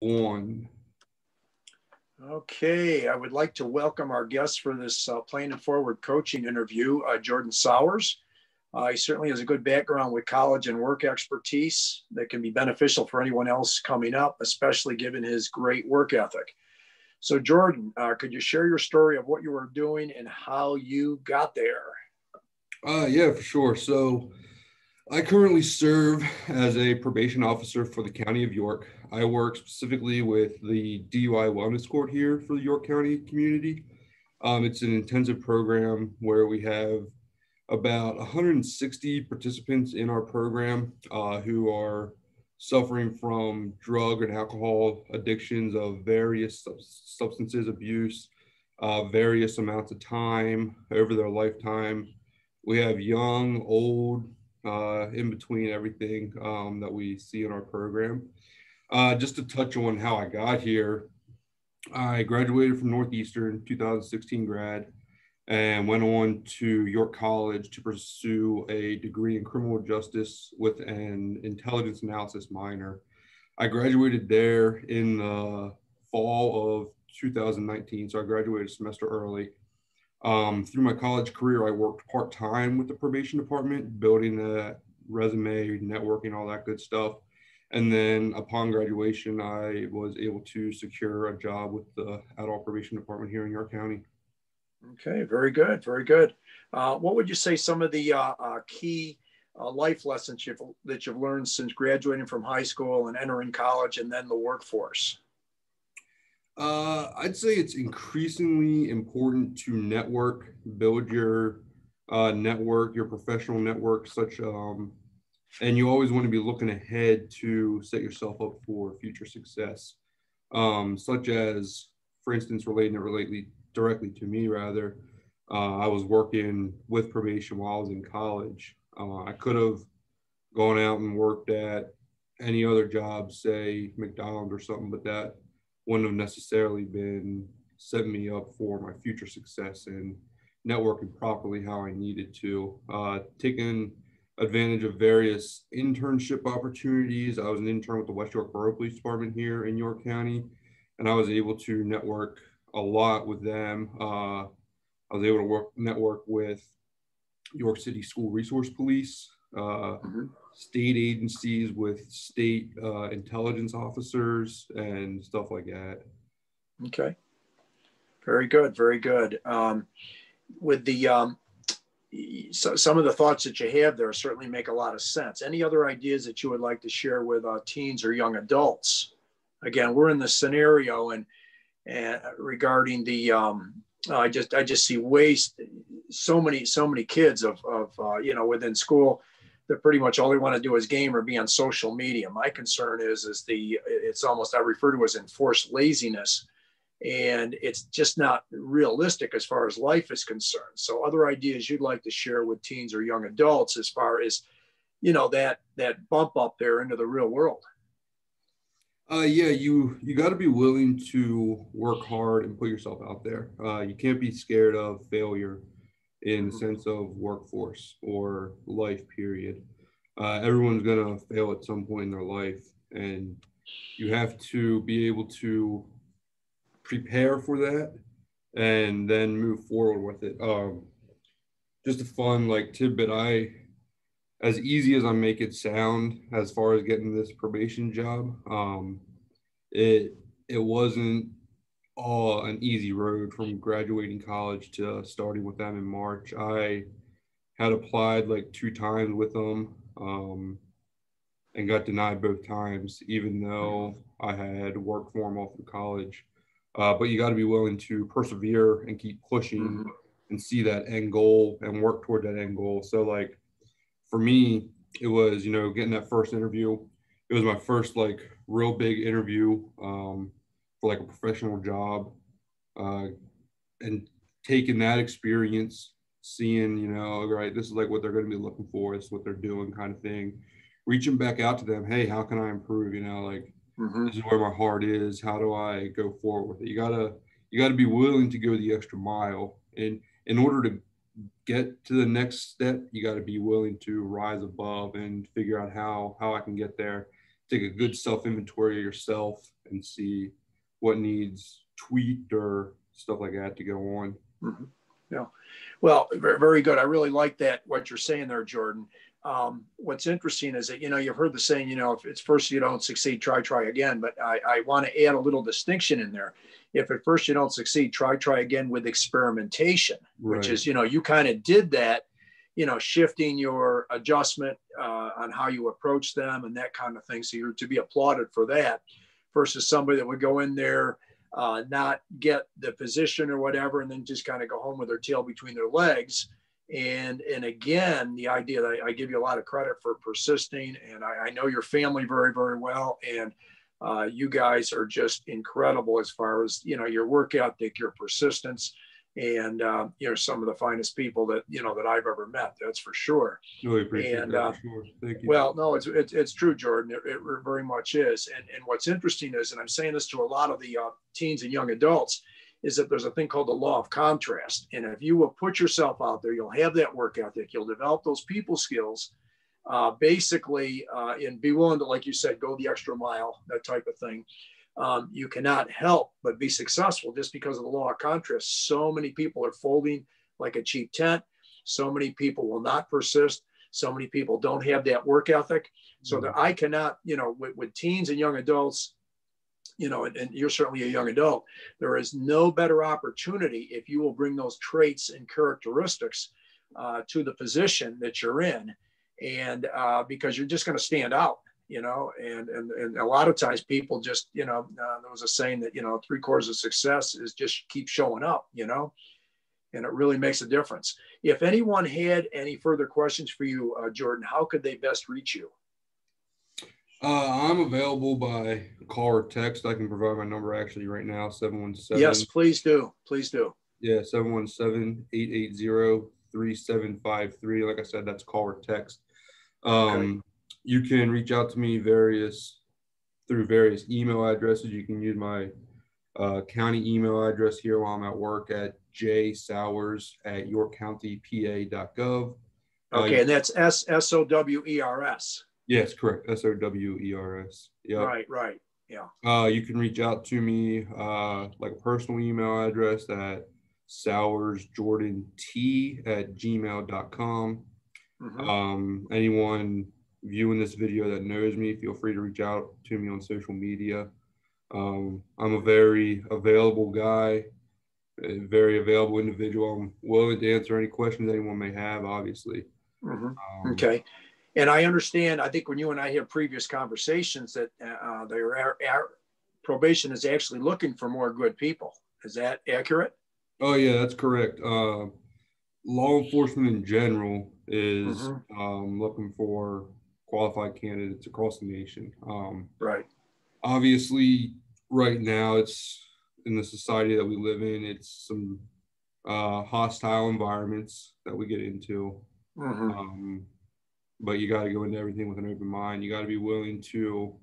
One. Okay, I would like to welcome our guest for this Playing It Forward coaching interview, Jordan Sowers. He certainly has a good background with college and work expertise that can be beneficial for anyone else coming up, especially given his great work ethic. So Jordan, could you share your story of what you were doing and how you got there? Yeah, for sure. So I currently serve as a probation officer for the County of York. I work specifically with the DUI Wellness Court here for the York County community. It's an intensive program where we have about 160 participants in our program who are suffering from drug and alcohol addictions of various substances abuse, various amounts of time over their lifetime. We have young, old, in between everything that we see in our program. Just to touch on how I got here, I graduated from Northeastern 2016 grad and went on to York College to pursue a degree in criminal justice with an intelligence analysis minor. I graduated there in the fall of 2019, so I graduated a semester early. Through my college career, I worked part-time with the probation department, building that resume, networking, all that good stuff. And then upon graduation, I was able to secure a job with the adult probation department here in York County. Okay, very good, very good. What would you say some of the key life lessons that you've learned since graduating from high school and entering college and then the workforce? I'd say it's increasingly important to network, build your network, your professional network, and you always want to be looking ahead to set yourself up for future success, such as, for instance, directly to me, rather. I was working with probation while I was in college. I could have gone out and worked at any other job, say McDonald's or something, but that wouldn't have necessarily been setting me up for my future success and networking properly how I needed to. Taking advantage of various internship opportunities. I was an intern with the West York Borough Police Department here in York County, and I was able to network a lot with them. I was able to network with York City School Resource Police, state agencies with state intelligence officers and stuff like that. Okay. Very good. Very good. With the so some of the thoughts that you have there certainly make a lot of sense. Any other ideas that you would like to share with teens or young adults? Again, we're in this scenario and regarding the I just see waste. So many kids of within school that pretty much all they want to do is game or be on social media. My concern is it's almost, I refer to as enforced laziness, and it's just not realistic as far as life is concerned. So other ideas you'd like to share with teens or young adults as far as that bump up there into the real world? Yeah, you got to be willing to work hard and put yourself out there. You can't be scared of failure in the sense of workforce or life, period. Everyone's going to fail at some point in their life, and you have to be able to prepare for that and then move forward with it. Just a fun tidbit, as easy as I make it sound as far as getting this probation job, it wasn't all an easy road from graduating college to starting with them in March. I had applied 2 times with them and got denied both times, even though I had worked for them all through college. But you got to be willing to persevere and keep pushing and see that end goal and work toward that end goal. So for me, it was, getting that first interview. It was my first real big interview for a professional job, and taking that experience, seeing, right, this is what they're going to be looking for. This is what they're doing, kind of thing. Reaching back out to them. Hey, how can I improve? This is where my heart is. How do I go forward with it? You gotta be willing to go the extra mile. And in order to get to the next step, you got to be willing to rise above and figure out how I can get there. take a good self-inventory of yourself and see what needs tweaked or stuff like that to go on. Mm-hmm. Yeah. Well, very, very good. I really like that, what you're saying there, Jordan. What's interesting is that, you've heard the saying, if it's first you don't succeed, try again. But I want to add a little distinction in there. If at first you don't succeed, try again with experimentation, Right. which is, you kind of did that, shifting your adjustment on how you approach them and that kind of thing. So you're to be applauded for that versus somebody that would go in there, not get the position or whatever, and then just kind of go home with their tail between their legs. And again, the idea that I give you a lot of credit for persisting, and I know your family very, very well, and you guys are just incredible as far as your work ethic, your persistence, and you're some of the finest people that that I've ever met. That's for sure. Really appreciate that. For sure. Thank you. Well, no, it's true, Jordan. It very much is. And what's interesting is, and I'm saying this to a lot of the teens and young adults, is that there's a thing called the law of contrast. And if you will put yourself out there, you'll have that work ethic, you'll develop those people skills, basically, and be willing to, like you said, go the extra mile, that type of thing. You cannot help but be successful just because of the law of contrast. So many people are folding like a cheap tent. So many people will not persist. So many people don't have that work ethic. So that I cannot, with teens and young adults, and you're certainly a young adult, there is no better opportunity if you will bring those traits and characteristics to the position that you're in. And because you're just going to stand out, and a lot of times people just, there was a saying that, 3/4 of success is just keep showing up, and it really makes a difference. If anyone had any further questions for you, Jordan, how could they best reach you? I'm available by call or text. I can provide my number actually right now, 717. Yes, please do. Please do. Yeah, 717-880-3753. Like I said, that's call or text. Okay. You can reach out to me through various email addresses. You can use my county email address here while I'm at work at j.sowers@yorkcountypa.gov. Okay, and that's SOWERS. Yes, correct. SOWERS. Yeah. Right. Yeah. You can reach out to me like a personal email address at sowersjordan@gmail.com. Mm-hmm. Anyone viewing this video that knows me, feel free to reach out to me on social media. I'm a very available guy, a very available individual. I'm willing to answer any questions anyone may have, obviously. Mm-hmm. Okay. And I understand, I think when you and I have previous conversations that our probation is actually looking for more good people. Is that accurate? Oh, yeah, that's correct. Law enforcement in general is looking for qualified candidates across the nation. Right. Obviously, right now, it's in the society that we live in, it's some hostile environments that we get into. Mm-hmm. But you got to go into everything with an open mind. You got to be willing to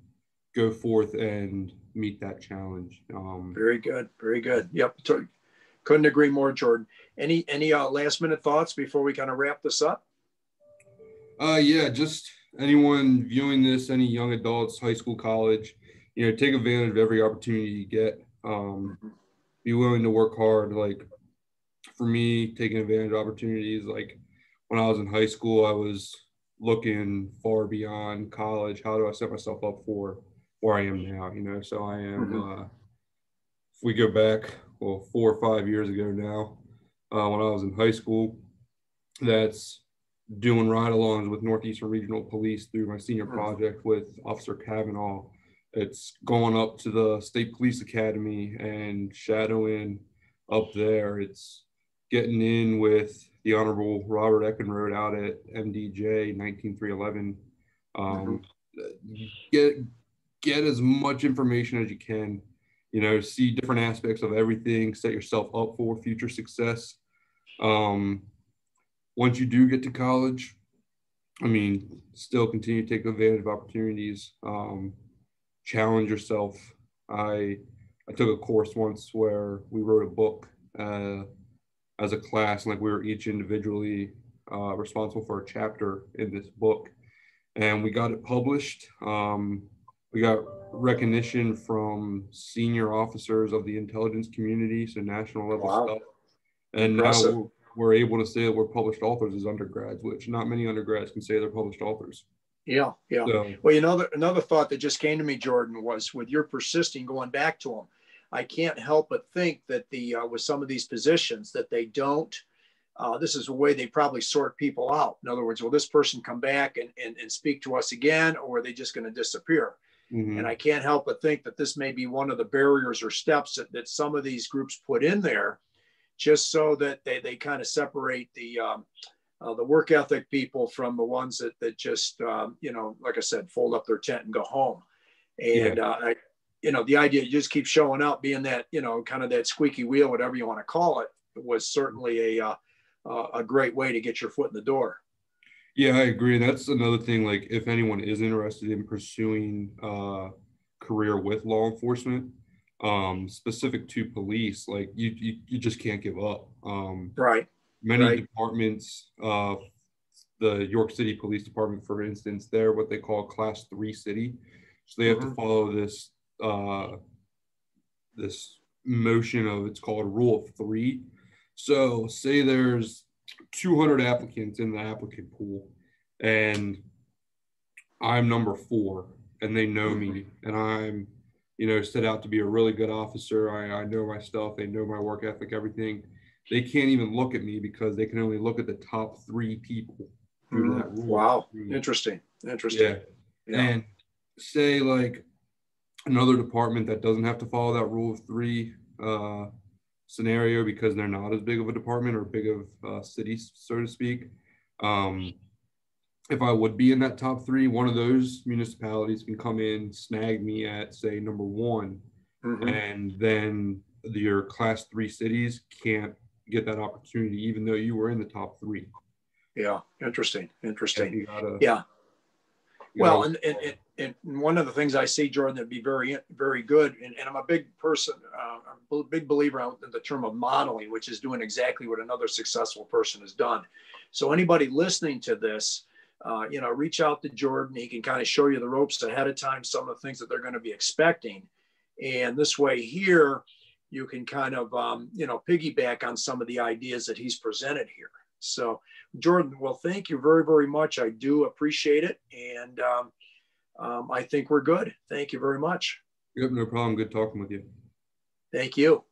go forth and meet that challenge. Very good. Very good. Yep. Couldn't agree more, Jordan. Any last minute thoughts before we kind of wrap this up? Yeah, just anyone viewing this, any young adults, high school, college, take advantage of every opportunity you get. Be willing to work hard. Like for me, taking advantage of opportunities, like when I was in high school, I was looking far beyond college. How do I set myself up for where I am now? So I am, if we go back, 4 or 5 years ago now, when I was in high school, that's doing ride-alongs with Northeastern Regional Police through my senior project with Officer 𝙎𝙊𝘾𝘄𝘼. It's going up to the State Police Academy and shadowing up there. It's getting in with the Honorable Robert Eckenrode out at MDJ 19311. Get as much information as you can. See different aspects of everything. Set yourself up for future success. Once you do get to college, still continue to take advantage of opportunities. Challenge yourself. I took a course once where we wrote a book as a class, and like we were each individually responsible for a chapter in this book, and we got it published. We got recognition from senior officers of the intelligence community, so national level Wow. stuff. And Impressive. now we're able to say that we're published authors as undergrads, which not many undergrads can say they're published authors. Yeah, yeah. So, Well, another thought that just came to me, Jordan, was with your persisting going back to them. I can't help but think that with some of these positions that they don't. This is a way they probably sort people out. In other words, will this person come back and speak to us again, or are they just going to disappear? And I can't help but think that this may be one of the barriers or steps that some of these groups put in there, just so that they kind of separate the work ethic people from the ones that just, like I said, fold up their tent and go home. And, the idea you just keep showing up, being that, kind of that squeaky wheel, whatever you want to call it, was certainly a great way to get your foot in the door. Yeah, I agree. That's another thing. Like, if anyone is interested in pursuing a career with law enforcement, specific to police, like you just can't give up. Right. Many departments, the York City Police Department, for instance, they're what they call a Class 3 city, so they have to follow this this motion of, it's called Rule of 3. So say there's 200 applicants in the applicant pool, and I'm number 4, and they know me, and I'm, set out to be a really good officer. I know my stuff. They know my work ethic, everything. They can't even look at me because they can only look at the top 3 people through that rule. Wow. Interesting. Yeah. And say like another department that doesn't have to follow that Rule of 3 scenario because they're not as big of a department or big of cities, so to speak. If I would be in that top 3, one of those municipalities can come in, snag me at, say, number 1, and then your Class 3 cities can't get that opportunity, even though you were in the top 3. Yeah, interesting. Well, and one of the things I see, Jordan, that'd be very, very good, and I'm a big person, I'm a big believer in the term of modeling, which is doing exactly what another successful person has done. So anybody listening to this, reach out to Jordan. He can kind of show you the ropes ahead of time, some of the things that they're going to be expecting. And this way here, you can kind of, piggyback on some of the ideas that he's presented here. So Jordan, well, thank you very, very much. I do appreciate it. And I think we're good. Thank you very much. Yep, no problem. Good talking with you. Thank you.